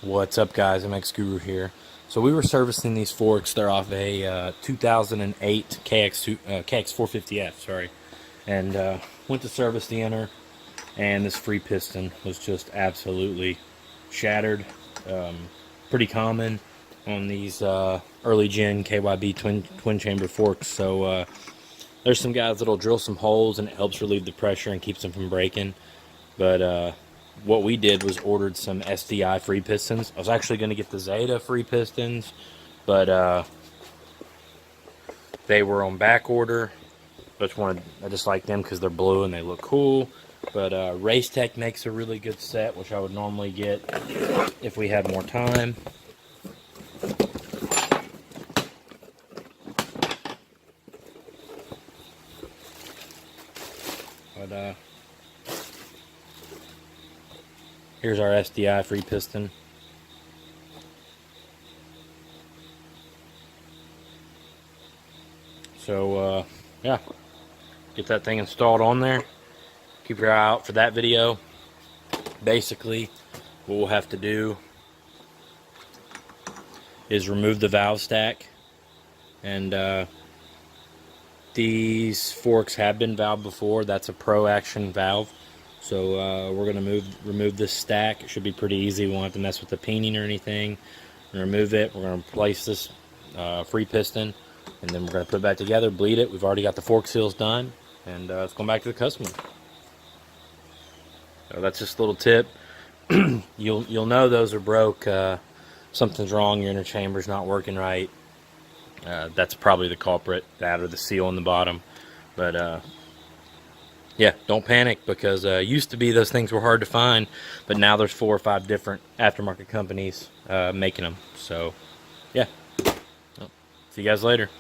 What's up, guys? MX Guru here. So we were servicing these forks. They're off a 2008 KX450F, sorry. And went to service the inner, and this free piston was just absolutely shattered. Pretty common on these early gen KYB twin chamber forks. So there's some guys that'll drill some holes, and it helps relieve the pressure and keeps them from breaking. But what we did was ordered some SDI free pistons. I was actually going to get the Zeta free pistons, but they were on back order. I just like them because they're blue and they look cool. But Race Tech makes a really good set, which I would normally get if we had more time. But here's our SDI free piston. So yeah, get that thing installed on there. Keep your eye out for that video. Basically, what we'll have to do is remove the valve stack, and these forks have been valved before. That's a Pro Action valve. So we're going to remove this stack. It should be pretty easy. We won't have to mess with the peening or anything. We're going to remove it. We're going to replace this free piston, and then we're going to put it back together, bleed it. We've already got the fork seals done, and it's going back to the customer. So that's just a little tip. You'll know those are broke. Something's wrong. Your inner chamber's not working right. That's probably the culprit. That or the seal on the bottom. But yeah, don't panic, because used to be those things were hard to find, but now there's 4 or 5 different aftermarket companies making them. So yeah, well, see you guys later.